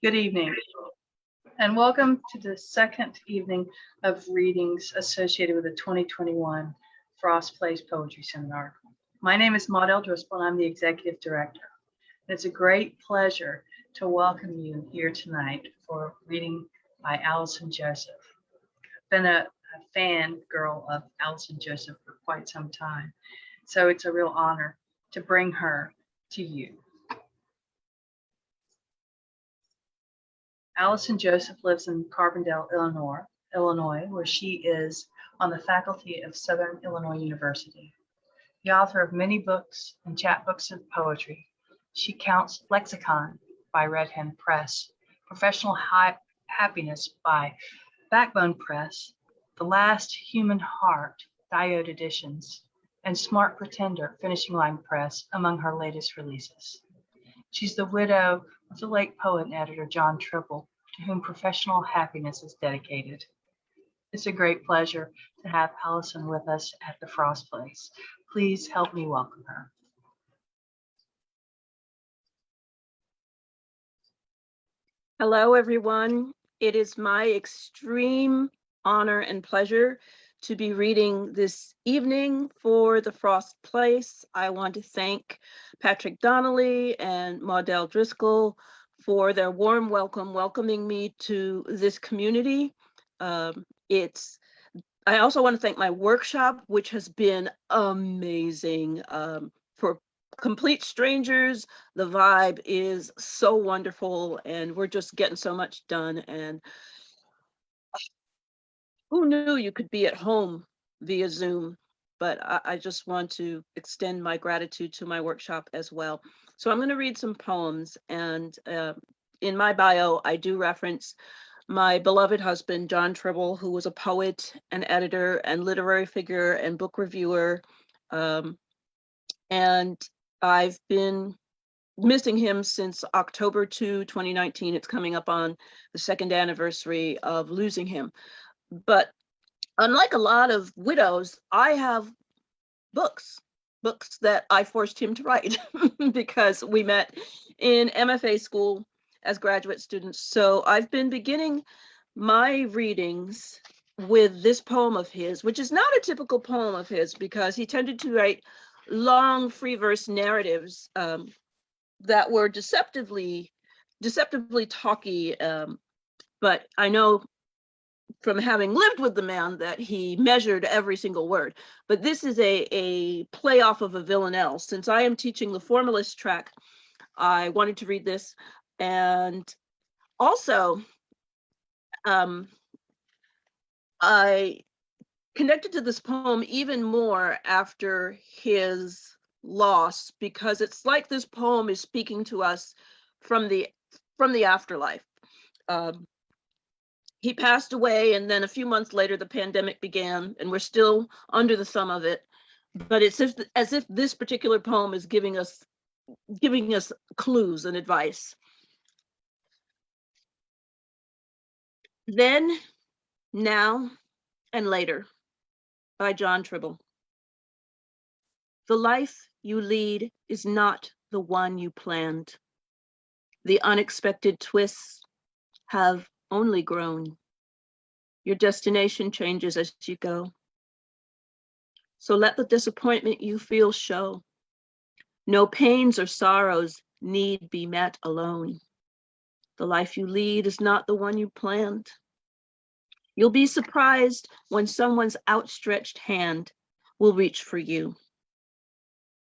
Good evening, and welcome to the second evening of readings associated with the 2021 Frost Plays Poetry Seminar. My name is Maud Driscoll, and I'm the Executive Director. And it's a great pleasure to welcome you here tonight for reading by Allison Joseph. I've been a fan girl of Allison Joseph for quite some time, so it's a real honor to bring her to you. Allison Joseph lives in Carbondale, Illinois, where she is on the faculty of Southern Illinois University. The author of many books and chapbooks of poetry, she counts Lexicon by Red Hen Press, Professional Happiness by Backbone Press, The Last Human Heart, Diode Editions, and Smart Pretender, Finishing Line Press, among her latest releases. She's the widow of the late poet and editor John Tribble, to whom Professional Happiness is dedicated. It's a great pleasure to have Allison with us at the Frost Place. Please help me welcome her. Hello, everyone. It is my extreme honor and pleasure to be reading this evening for the Frost Place. I want to thank Patrick Donnelly and Maudel Driscoll for their warm welcoming me to this community. I also want to thank my workshop, which has been amazing. For complete strangers, the vibe is so wonderful, and we're just getting so much done. And who knew you could be at home via Zoom? But I just want to extend my gratitude to my workshop as well. So I'm going to read some poems, and in my bio, I do reference my beloved husband, John Tribble, who was a poet and editor and literary figure and book reviewer. And I've been missing him since October 2, 2019. It's coming up on the second anniversary of losing him. But unlike a lot of widows, I have books that I forced him to write because we met in MFA school as graduate students. So I've been beginning my readings with this poem of his, which is not a typical poem of his because he tended to write long free verse narratives that were deceptively talky. But I know from having lived with the man that he measured every single word. But this is a play off of a villanelle. Since I am teaching the formalist track, I wanted to read this. And also, I connected to this poem even more after his loss, because it's like this poem is speaking to us from the afterlife. He passed away, and then a few months later, the pandemic began, and we're still under the thumb of it. But it's as if this particular poem is giving us clues and advice. Then, Now, and Later by John Tribble. The life you lead is not the one you planned. The unexpected twists have only grown. Your destination changes as you go. So let the disappointment you feel show. No pains or sorrows need be met alone. The life you lead is not the one you planned. You'll be surprised when someone's outstretched hand will reach for you.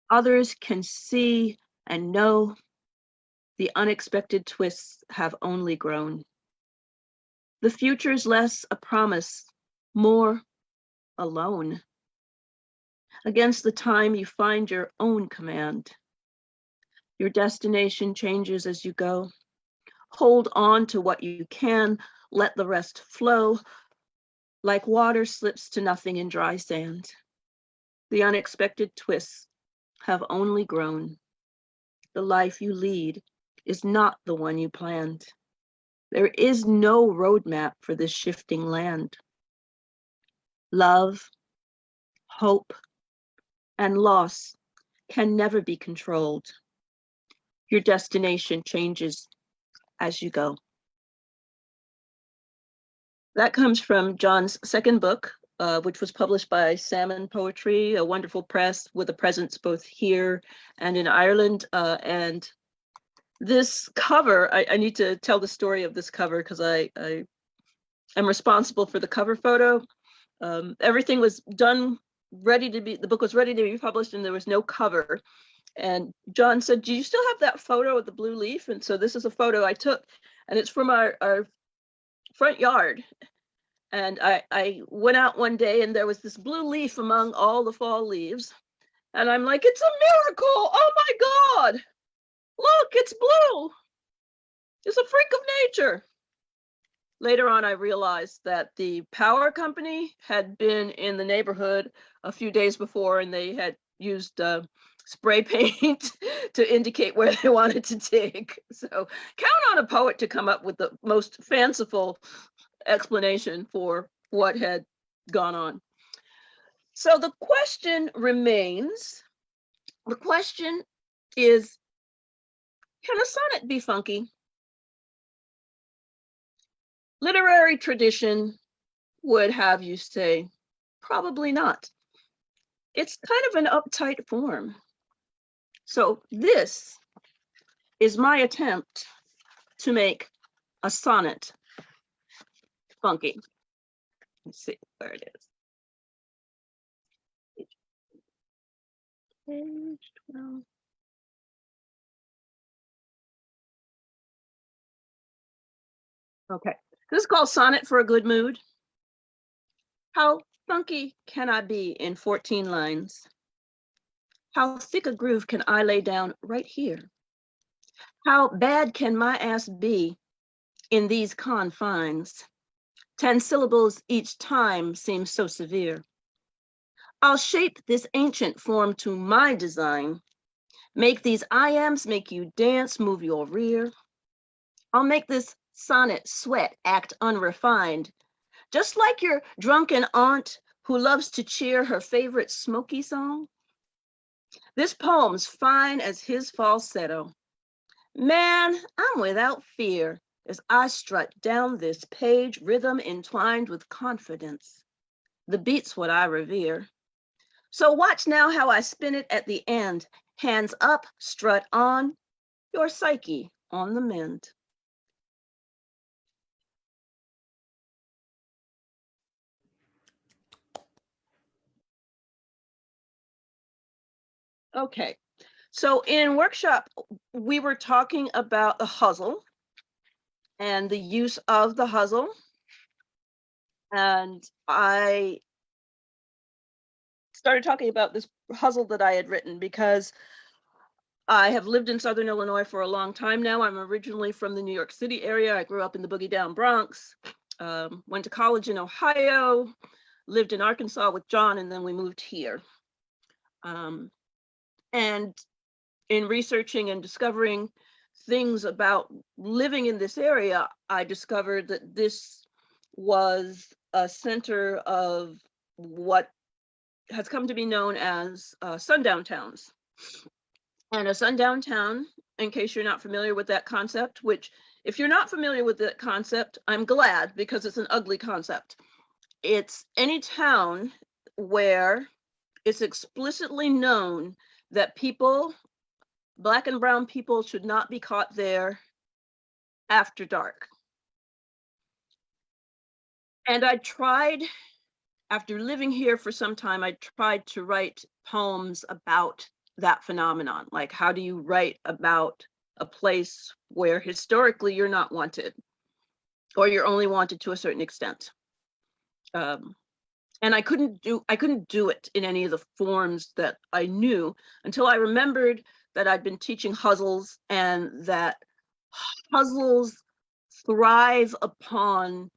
Others can see and know the unexpected twists have only grown. The future's less a promise, more alone. Against the time you find your own command. Your destination changes as you go. Hold on to what you can, let the rest flow. Like water slips to nothing in dry sand. The unexpected twists have only grown. The life you lead is not the one you planned. There is no roadmap for this shifting land. Love, hope, and loss can never be controlled. Your destination changes as you go. That comes from John's second book, which was published by Salmon Poetry, a wonderful press with a presence both here and in Ireland. And this cover, I need to tell the story of this cover because I am responsible for the cover photo. Everything was done, the book was ready to be published, and there was no cover. And John said, do you still have that photo of the blue leaf? And so this is a photo I took, and it's from our front yard. And I went out one day and there was this blue leaf among all the fall leaves. And I'm like, it's a miracle. Oh my God. Look, it's blue. It's a freak of nature. Later on, I realized that the power company had been in the neighborhood a few days before, and they had used spray paint to indicate where they wanted to dig. So count on a poet to come up with the most fanciful explanation for what had gone on. So the question remains, the question is, can a sonnet be funky? Literary tradition would have you say, probably not. It's kind of an uptight form. So this is my attempt to make a sonnet funky. Let's see where it is. Page 12. Okay, this is called Sonnet for a Good Mood. How funky can I be in 14 lines? How thick a groove can I lay down right here? How bad can my ass be in these confines? 10 syllables each time seems so severe. I'll shape this ancient form to my design. Make these I ams make you dance, move your rear. I'll make this sonnet sweat, act unrefined, just like your drunken aunt who loves to cheer her favorite smoky song. This poem's fine as his falsetto. Man, I'm without fear as I strut down this page, rhythm entwined with confidence. The beat's what I revere. So watch now how I spin it at the end. Hands up, strut on, your psyche on the mend. Okay, so in workshop, we were talking about the hustle and the use of the hustle. And I started talking about this hustle that I had written because I have lived in Southern Illinois for a long time now. I'm originally from the New York City area. I grew up in the Boogie Down Bronx, went to college in Ohio, lived in Arkansas with John, and then we moved here. And in researching and discovering things about living in this area, I discovered that this was a center of what has come to be known as sundown towns. And a sundown town, in case you're not familiar with that concept, which if you're not familiar with that concept, I'm glad because it's an ugly concept. It's any town where it's explicitly known that people, Black and brown people, should not be caught there after dark. And I tried, after living here for some time, I tried to write poems about that phenomenon. Like, how do you write about a place where historically you're not wanted, or you're only wanted to a certain extent? And I couldn't do it in any of the forms that I knew until I remembered that I'd been teaching hustles, and that hustles thrive upon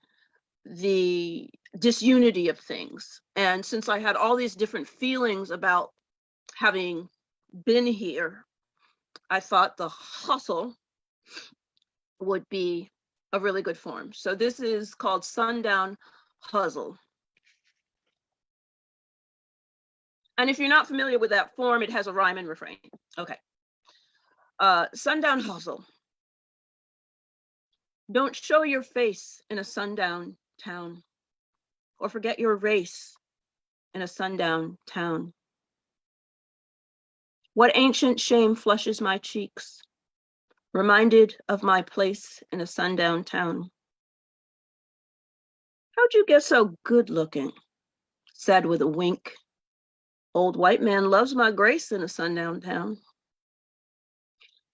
the disunity of things. And since I had all these different feelings about having been here, I thought the hustle would be a really good form. So this is called Sundown Hustle. And if you're not familiar with that form, it has a rhyme and refrain. Okay. Sundown Hustle. Don't show your face in a sundown town, or forget your race in a sundown town. What ancient shame flushes my cheeks, reminded of my place in a sundown town? How'd you get so good looking? Said with a wink. Old white man loves my grace in a sundown town.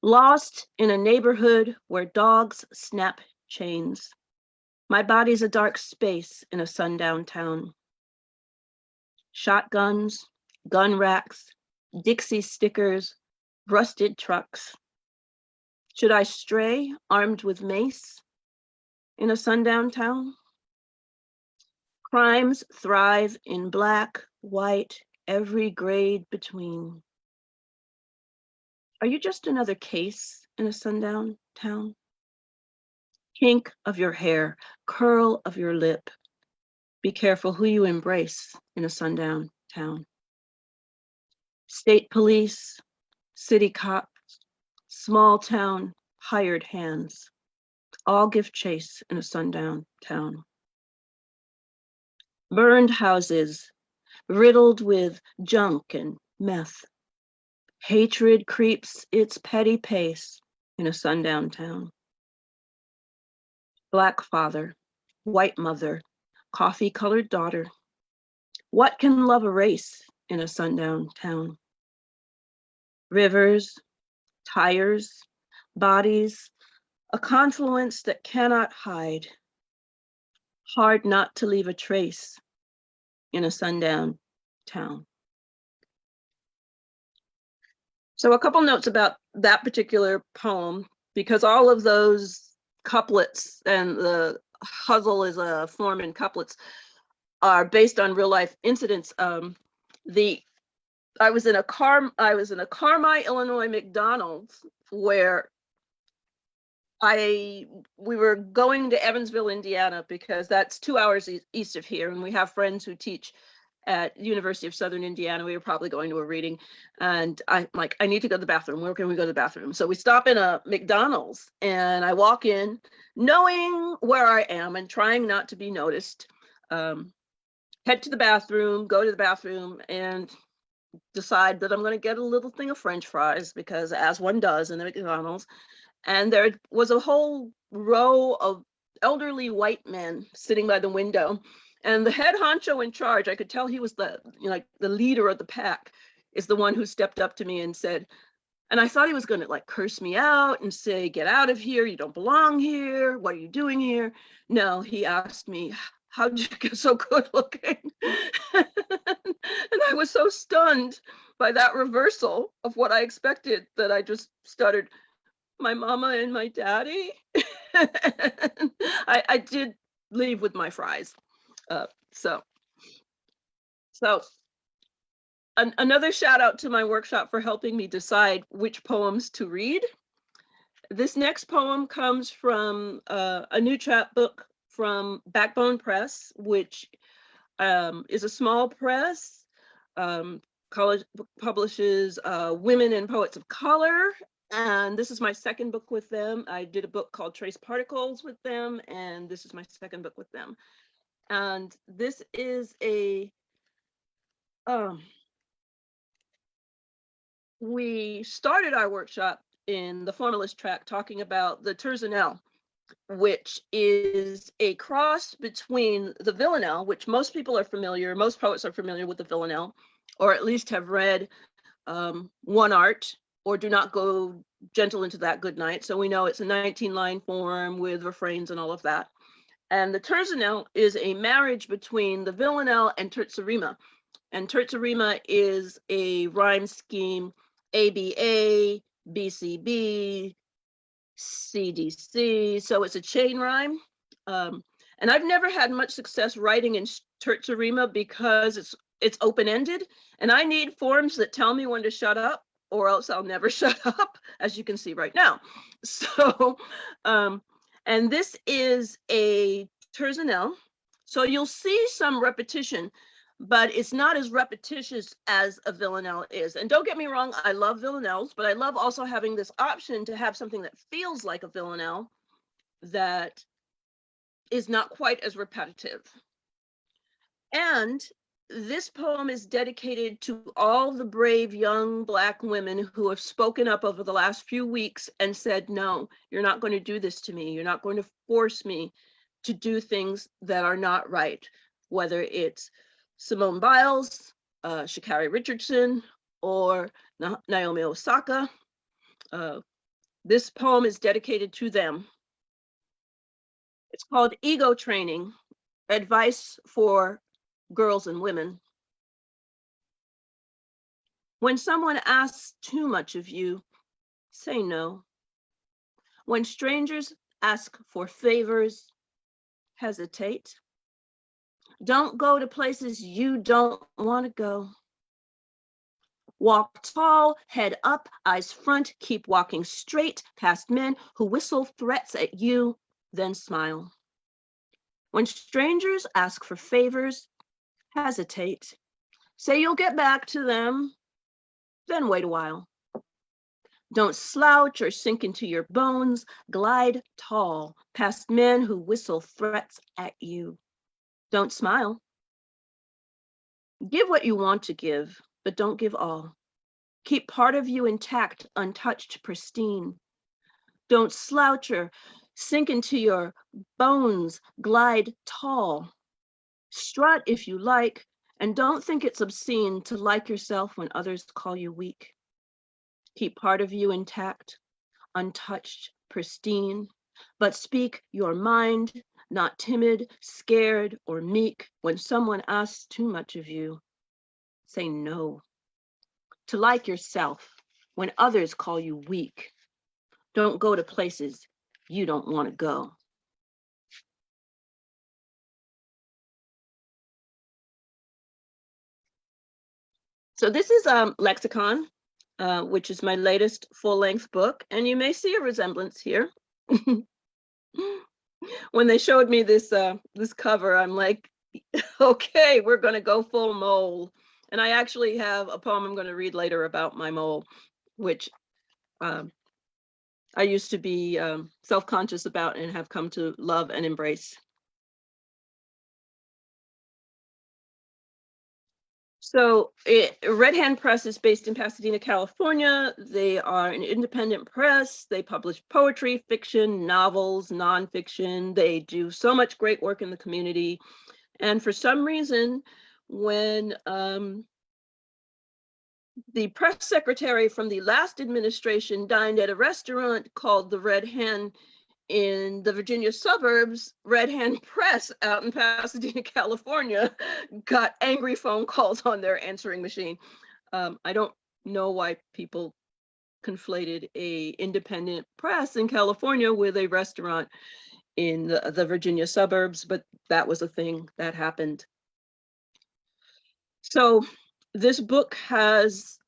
Lost in a neighborhood where dogs snap chains. My body's a dark space in a sundown town. Shotguns, gun racks, Dixie stickers, rusted trucks. Should I stray armed with mace in a sundown town? Crimes thrive in black, white, every grade between. Are you just another case in a sundown town? Kink of your hair, curl of your lip. Be careful who you embrace in a sundown town. State police, city cops, small town hired hands, all give chase in a sundown town. Burned houses, riddled with junk and meth. Hatred creeps its petty pace in a sundown town. Black father, white mother, coffee-colored daughter. What can love erase in a sundown town? Rivers, tires, bodies, a confluence that cannot hide. Hard not to leave a trace in a sundown town. So a couple notes about that particular poem, because all of those couplets and the hustle is a form in couplets are based on real life incidents. I was in a Carmi, Illinois McDonald's where we were going to Evansville, Indiana, because that's 2 hours east of here, and we have friends who teach at University of Southern Indiana. We were probably going to a reading, and I'm like, I need to go to the bathroom. Where can we go to the bathroom? So we stop in a McDonald's, and I walk in, knowing where I am and trying not to be noticed. Head to the bathroom, go to the bathroom, and decide that I'm going to get a little thing of French fries, because as one does in the McDonald's. And there was a whole row of elderly white men sitting by the window. And the head honcho in charge, I could tell he was the leader of the pack, is the one who stepped up to me and said, and I thought he was going to like curse me out and say, get out of here, you don't belong here, what are you doing here? No, he asked me, how did you get so good looking? And I was so stunned by that reversal of what I expected that I just stuttered, my mama and my daddy. I did leave with my fries. So another shout out to my workshop for helping me decide which poems to read. This next poem comes from a new chapbook from Backbone Press, which is a small press. College publishes women and poets of color. And this is my second book with them. I did a book called Trace Particles with them, and this is my second book with them. And this is we started our workshop in the formalist track talking about the Terzanel, which is a cross between the villanelle, which most poets are familiar with the villanelle, or at least have read One Art, or Do Not Go Gentle Into That Good Night. So we know it's a 19-line form with refrains and all of that. And the terzanel is a marriage between the villanelle and terzarima. And terzarima is a rhyme scheme, ABA, BCB, CDC. So it's a chain rhyme. And I've never had much success writing in terzarima because it's open-ended, and I need forms that tell me when to shut up, or else I'll never shut up, as you can see right now. So, and this is a terzanel. So you'll see some repetition, but it's not as repetitious as a villanelle is. And don't get me wrong, I love villanelles, but I love also having this option to have something that feels like a villanelle that is not quite as repetitive. And this poem is dedicated to all the brave young Black women who have spoken up over the last few weeks and said, no, you're not going to do this to me. You're not going to force me to do things that are not right, whether it's Simone Biles, Sha'Carri Richardson, or Naomi Osaka. This poem is dedicated to them. It's called Ego Training, Advice for Girls and Women. When someone asks too much of you, say no. When strangers ask for favors, hesitate. Don't go to places you don't want to go. Walk tall, head up, eyes front, keep walking straight past men who whistle threats at you, then smile. When strangers ask for favors, hesitate. Say you'll get back to them, then wait a while. Don't slouch or sink into your bones. Glide tall past men who whistle threats at you. Don't smile. Give what you want to give, but don't give all. Keep part of you intact, untouched, pristine. Don't slouch or sink into your bones. Glide tall. Strut if you like, and don't think it's obscene to like yourself when others call you weak. Keep part of you intact, untouched, pristine, but speak your mind, not timid, scared, or meek. When someone asks too much of you, say no. To like yourself when others call you weak. Don't go to places you don't want to go. So this is Lexicon, which is my latest full-length book, and you may see a resemblance here. When they showed me this this cover, I'm like, okay, we're going to go full mole. And I actually have a poem I'm going to read later about my mole, which I used to be self-conscious about and have come to love and embrace. So Red Hand Press is based in Pasadena, California. They are an independent press. They publish poetry, fiction, novels, nonfiction. They do so much great work in the community. And for some reason, when the press secretary from the last administration dined at a restaurant called the Red Hand in the Virginia suburbs, Red Hand Press out in Pasadena, California, got angry phone calls on their answering machine. I don't know why people conflated a independent press in California with a restaurant in the Virginia suburbs, but that was a thing that happened. So this book has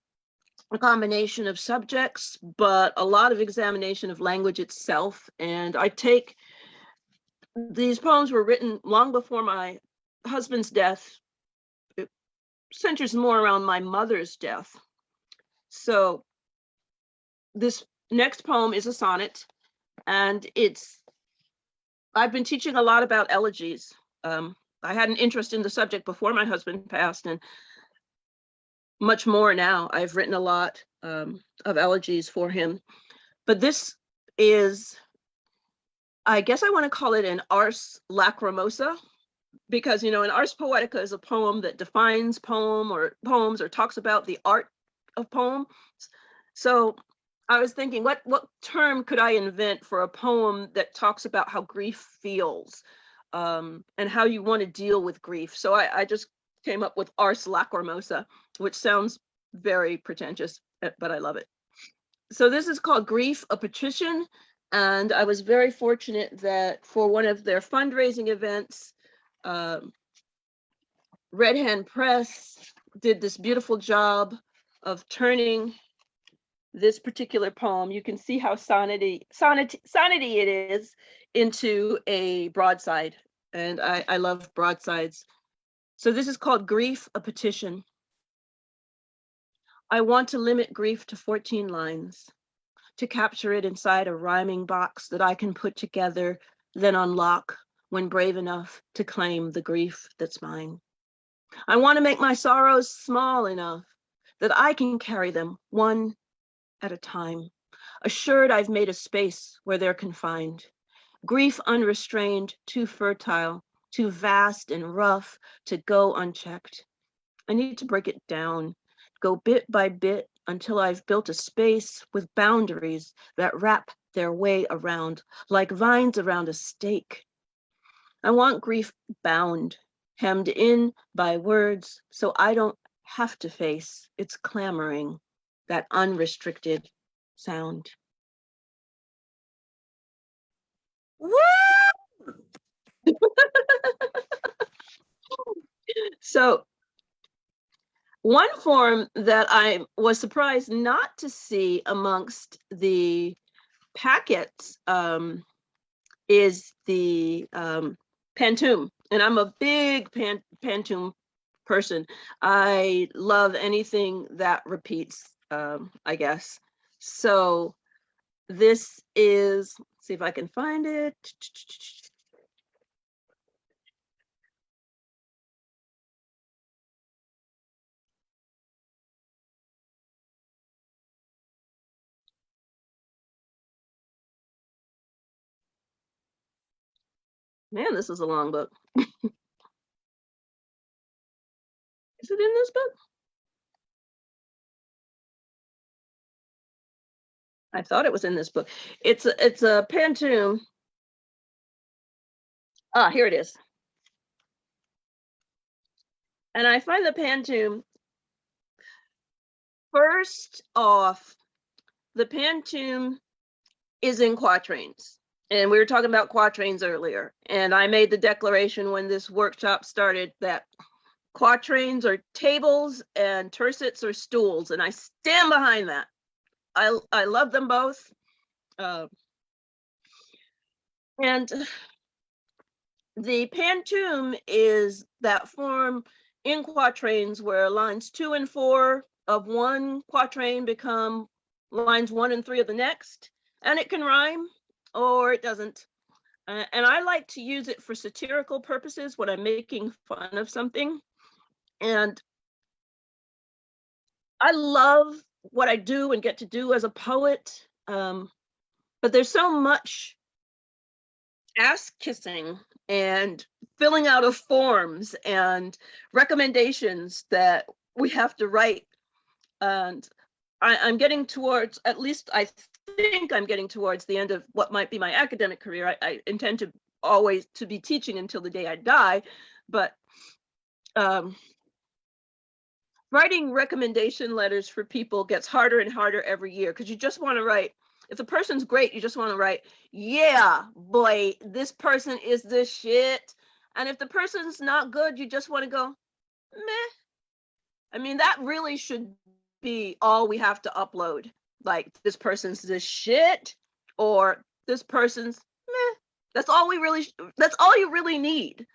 a combination of subjects, but a lot of examination of language itself. And I take, these poems were written long before my husband's death. It centers more around my mother's death. So this next poem is a sonnet, and I've been teaching a lot about elegies. I had an interest in the subject before my husband passed, and much more now. I've written a lot of elegies for him, but this is, I guess I want to call it an ars lacrimosa, because, you know, an ars poetica is a poem that defines poems or talks about the art of poems. So I was thinking, what term could I invent for a poem that talks about how grief feels, and how you want to deal with grief? So I just came up with ars lacrimosa, which sounds very pretentious, but I love it. So this is called Grief, a Petition. And I was very fortunate that for one of their fundraising events, Red Hand Press did this beautiful job of turning this particular poem. You can see how sonnety it is into a broadside. And I love broadsides. So this is called Grief, a Petition. I want to limit grief to 14 lines, to capture it inside a rhyming box that I can put together, then unlock when brave enough to claim the grief that's mine. I want to make my sorrows small enough that I can carry them one at a time, assured I've made a space where they're confined. Grief unrestrained, too fertile, too vast and rough to go unchecked. I need to break it down, go bit by bit until I've built a space with boundaries that wrap their way around, like vines around a stake. I want grief bound, hemmed in by words, so I don't have to face its clamoring, that unrestricted sound. Woo! So one form that I was surprised not to see amongst the packets is the pantoum. And I'm a big pantoum person. I love anything that repeats, I guess. So this is, let's see if I can find it. Man, this is a long book. Is it in this book? I thought it was in this book. It's a pantoum. Ah, here it is. And I find the pantoum, first off, the pantoum is in quatrains. And we were talking about quatrains earlier. And I made the declaration when this workshop started that quatrains are tables and tercets are stools. And I stand behind that. I love them both. And the pantoum is that form in quatrains where lines 2 and 4 of one quatrain become lines 1 and 3 of the next, and it can rhyme or it doesn't. And I like to use it for satirical purposes when I'm making fun of something. And I love what I do and get to do as a poet, but there's so much ass kissing and filling out of forms and recommendations that we have to write. And I'm getting towards, at least I think I'm getting towards the end of what might be my academic career. I intend to always to be teaching until the day I die, but writing recommendation letters for people gets harder and harder every year because you just want to write. If the person's great, you just want to write, yeah, boy, this person is the shit. And if the person's not good, you just want to go, meh. I mean, that really should be all we have to upload. Like, this person's the shit, or this person's meh. That's all that's all you really need.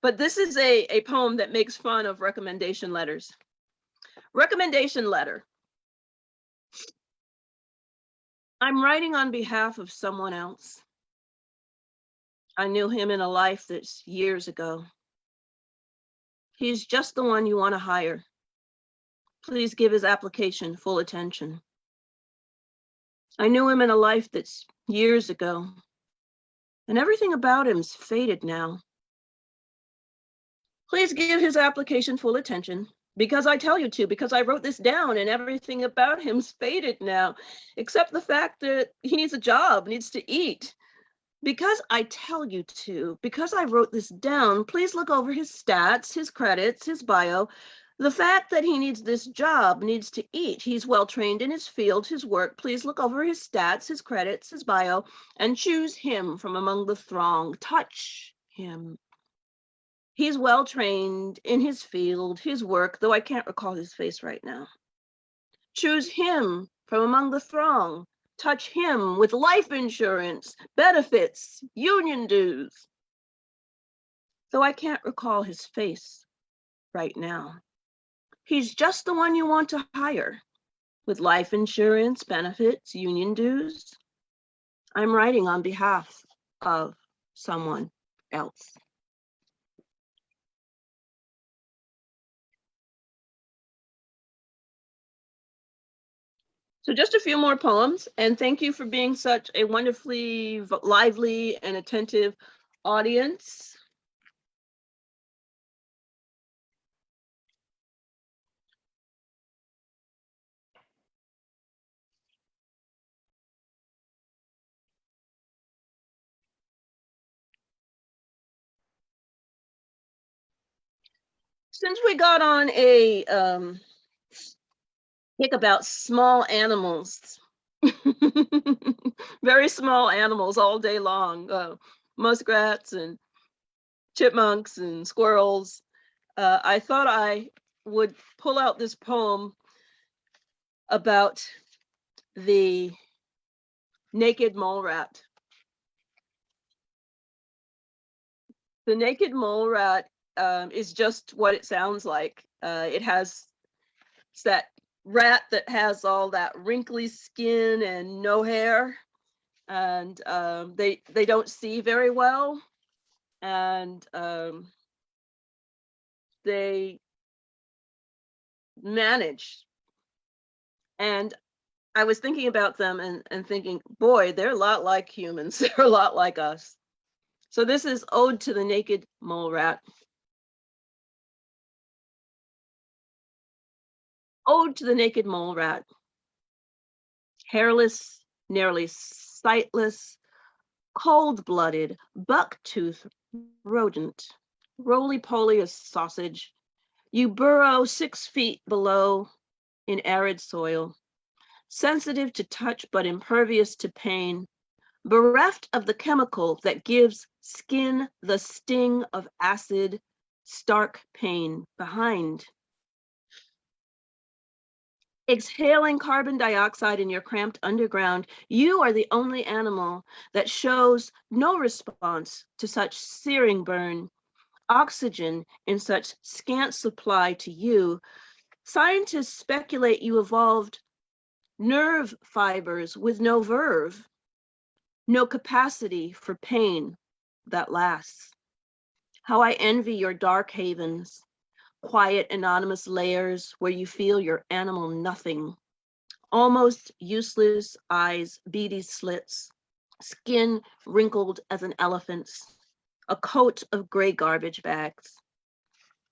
But this is a poem that makes fun of recommendation letters. Recommendation letter. I'm writing on behalf of someone else. I knew him in a life that's years ago. He's just the one you want to hire. Please give his application full attention. I knew him in a life that's years ago, and everything about him's faded now. Please give his application full attention, because I tell you to, because I wrote this down, and everything about him's faded now, except the fact that he needs a job, needs to eat. Because I tell you to, because I wrote this down, please look over his stats, his credits, his bio. The fact that he needs this job, needs to eat. He's well trained in his field, his work. Please look over his stats, his credits, his bio, and choose him from among the throng. Touch him. He's well trained in his field, his work, though I can't recall his face right now. Choose him from among the throng. Touch him with life insurance, benefits, union dues. Though I can't recall his face right now. He's just the one you want to hire. with life insurance, benefits, union dues. I'm writing on behalf of someone else. So just a few more poems, and thank you for being such a wonderfully lively and attentive audience. Since we got on a kick about small animals, very small animals all day long, muskrats and chipmunks and squirrels, I thought I would pull out this poem about the naked mole rat. The naked mole rat is just what it sounds like. It's that rat that has all that wrinkly skin and no hair, and they don't see very well, and they manage. And I was thinking about them and thinking, boy, they're a lot like humans. They're a lot like us. So this is Ode to the Naked Mole Rat. Ode to the Naked Mole Rat. Hairless, nearly sightless, cold-blooded, buck-toothed rodent, roly-poly as sausage, you burrow 6 feet below in arid soil, sensitive to touch but impervious to pain, bereft of the chemical that gives skin the sting of acid, stark pain behind. Exhaling carbon dioxide in your cramped underground, you are the only animal that shows no response to such searing burn, oxygen in such scant supply to you. Scientists speculate you evolved nerve fibers with no verve, no capacity for pain that lasts. How I envy your dark havens, quiet anonymous layers where you feel your animal nothing. Almost useless eyes, beady slits, skin wrinkled as an elephant's, a coat of gray garbage bags.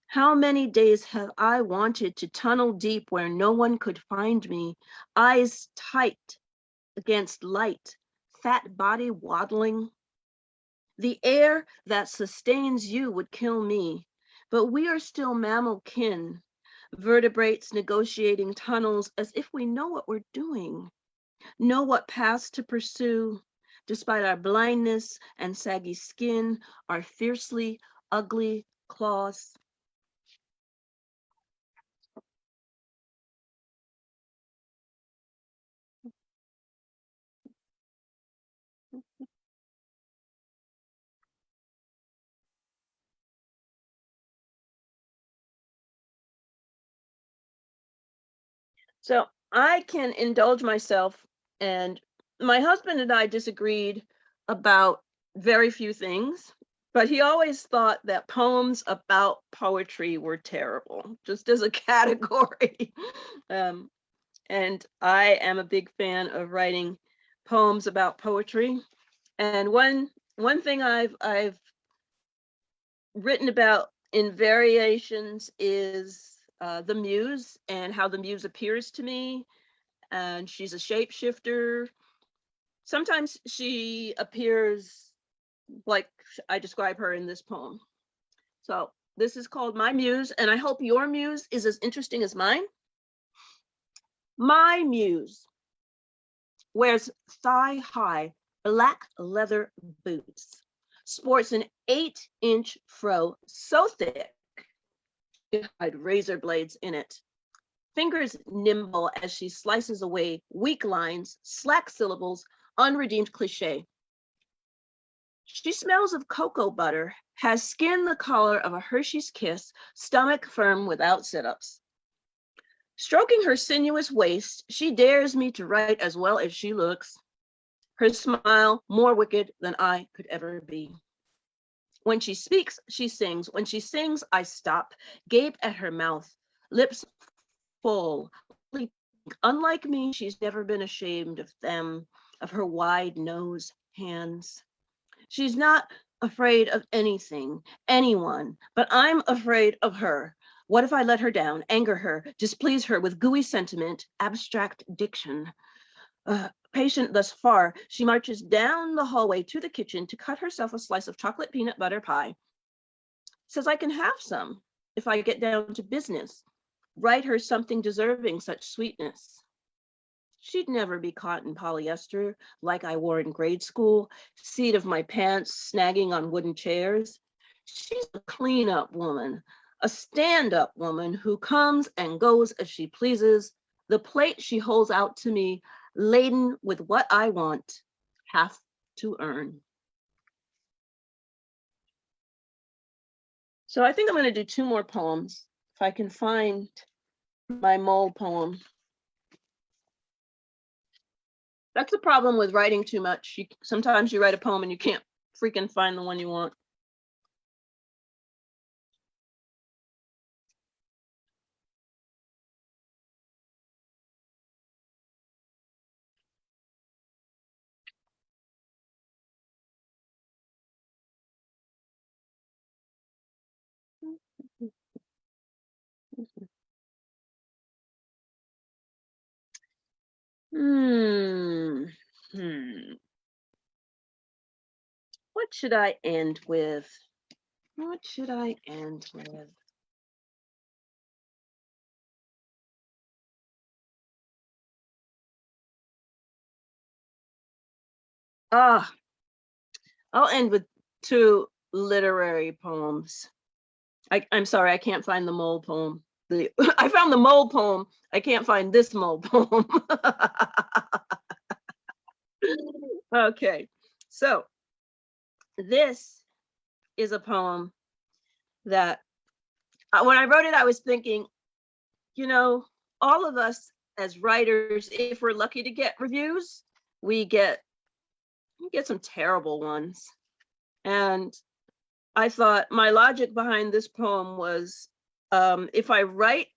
How many days have I wanted to tunnel deep where no one could find me, eyes tight against light, fat body waddling? The air that sustains you would kill me, but we are still mammal kin, vertebrates negotiating tunnels as if we know what we're doing, know what paths to pursue, despite our blindness and saggy skin, our fiercely ugly claws. So I can indulge myself, and my husband and I disagreed about very few things, but he always thought that poems about poetry were terrible, just as a category. um, and I am a big fan of writing poems about poetry. And one thing I've written about in variations is the muse and how the muse appears to me, and she's a shapeshifter. Sometimes she appears like I describe her in this poem. So this is called My Muse, and I hope your muse is as interesting as mine. My muse wears thigh-high black leather boots, sports an 8-inch fro so thick it had razor blades in it, fingers nimble as she slices away weak lines, slack syllables, unredeemed cliche. She smells of cocoa butter, has skin the color of a Hershey's Kiss, stomach firm without sit-ups. Stroking her sinuous waist, she dares me to write as well as she looks, her smile more wicked than I could ever be. When she speaks, she sings. When she sings, I stop, gape at her mouth, lips full. Unlike me, she's never been ashamed of them, of her wide nose, hands. She's not afraid of anything, anyone, but I'm afraid of her. What if I let her down, anger her, displease her with gooey sentiment, abstract diction? Patient thus far, she marches down the hallway to the kitchen to cut herself a slice of chocolate peanut butter pie. Says I can have some if I get down to business. Write her something deserving such sweetness. She'd never be caught in polyester like I wore in grade school, seat of my pants snagging on wooden chairs. She's a clean-up woman, a stand-up woman who comes and goes as she pleases. The plate she holds out to me, laden with what I want, have to earn. So I think I'm going to do 2 more poems, if I can find my mole poem. That's the problem with writing too much. Sometimes you write a poem and you can't freaking find the one you want. What should I end with? What should I end with? Ah, I'll end with 2 literary poems. I'm sorry, I can't find the mole poem. I found the mole poem. I can't find this mole poem. Okay, so this is a poem that when I wrote it, I was thinking, you know, all of us as writers, if we're lucky to get reviews, we get some terrible ones. And I thought my logic behind this poem was, if I write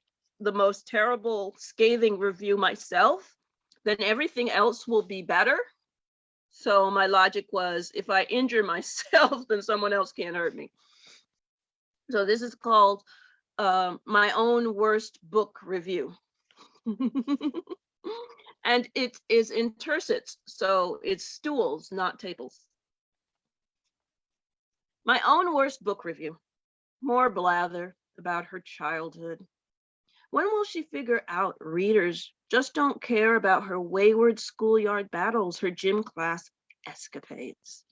the most terrible, scathing review myself, then everything else will be better. So my logic was, if I injure myself, then someone else can't hurt me. So this is called My Own Worst Book Review. And it is in tercets, so it's stools, not tables. My own worst book review. More blather about her childhood. When will she figure out readers just don't care about her wayward schoolyard battles, her gym class escapades?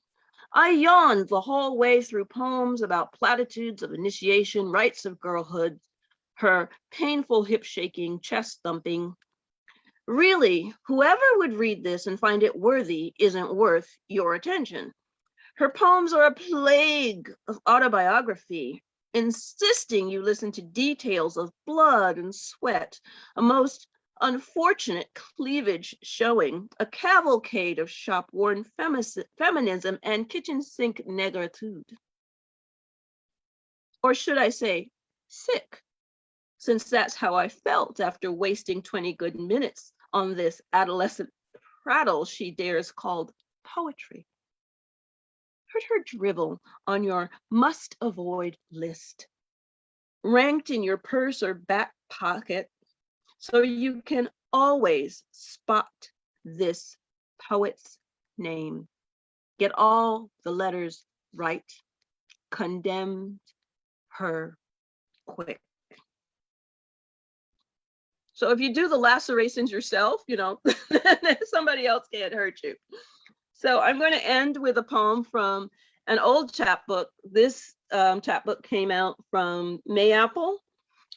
I yawned the whole way through poems about platitudes of initiation, rites of girlhood, her painful hip shaking, chest thumping. Really, whoever would read this and find it worthy isn't worth your attention. Her poems are a plague of autobiography, insisting you listen to details of blood and sweat, a most unfortunate cleavage showing, a cavalcade of shop-worn feminism and kitchen sink negritude. Or should I say, sick, since that's how I felt after wasting 20 good minutes on this adolescent prattle she dares called poetry. Heard her drivel on your must avoid list, ranked in your purse or back pocket, so you can always spot this poet's name. Get all the letters right. Condemned her quick. So if you do the lacerations yourself, somebody else can't hurt you. So I'm going to end with a poem from an old chapbook. This chapbook came out from Mayapple.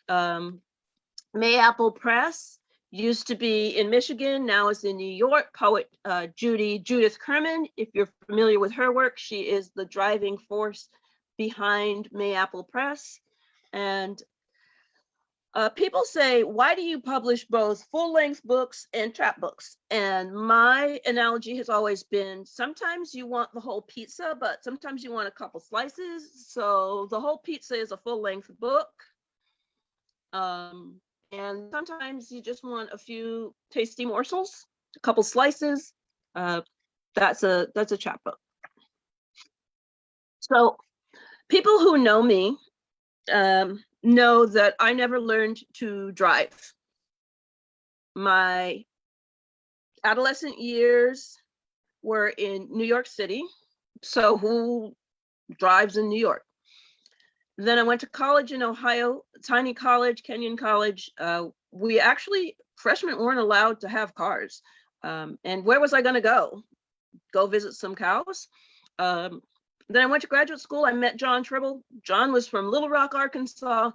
Mayapple Press used to be in Michigan, now it's in New York. Poet Judith Kerman, if you're familiar with her work, she is the driving force behind Mayapple Press. And People say, why do you publish both full-length books and chapbooks? And my analogy has always been, sometimes you want the whole pizza, but sometimes you want a couple slices. So the whole pizza is a full-length book. And sometimes you just want a few tasty morsels, a couple slices. That's a chapbook. So people who know me know that I never learned to drive. My adolescent years were in New York City. So who drives in New York? Then I went to college in Ohio, tiny college, Kenyon College. We actually, freshmen weren't allowed to have cars. And where was I going to go? Go visit some cows? Then I went to graduate school. I met John Tribble. John was from Little Rock, Arkansas,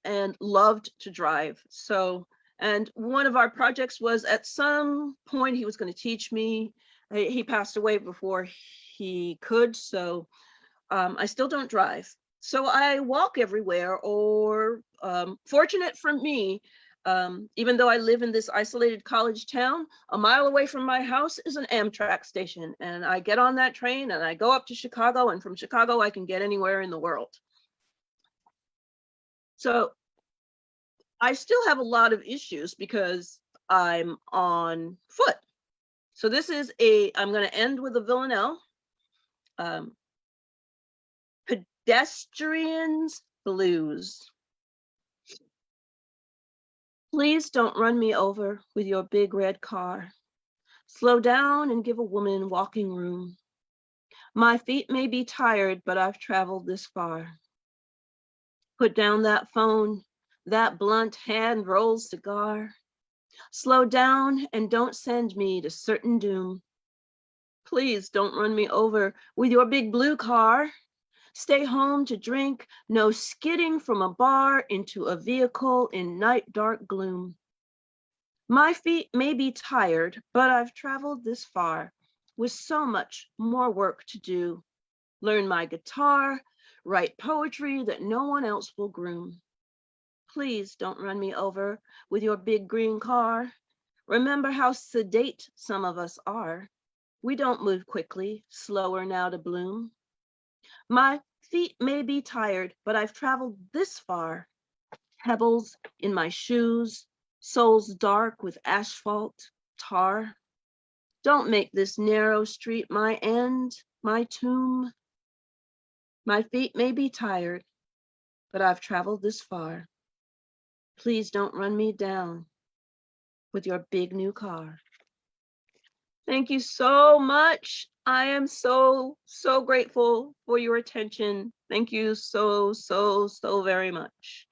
and loved to drive. So, and one of our projects was, at some point he was going to teach me. He passed away before he could, so I still don't drive. So I walk everywhere, or fortunate for me, even though I live in this isolated college town, a mile away from my house is an Amtrak station. And I get on that train and I go up to Chicago, and from Chicago, I can get anywhere in the world. So I still have a lot of issues because I'm on foot. So this is I'm going to end with a villanelle. Pedestrians blues. Please don't run me over with your big red car. Slow down and give a woman walking room. My feet may be tired, but I've traveled this far. Put down that phone, that blunt hand-rolled cigar. Slow down and don't send me to certain doom. Please don't run me over with your big blue car. Stay home to drink, no skidding from a bar into a vehicle in night dark gloom. My feet may be tired, but I've traveled this far with so much more work to do. Learn my guitar, write poetry that no one else will groom. Please don't run me over with your big green car. Remember how sedate some of us are. We don't move quickly, slower now to bloom. My feet may be tired, but I've traveled this far. Pebbles in my shoes, soles dark with asphalt, tar. Don't make this narrow street my end, my tomb. My feet may be tired, but I've traveled this far. Please don't run me down with your big new car. Thank you so much. I am so grateful for your attention. Thank you so very much.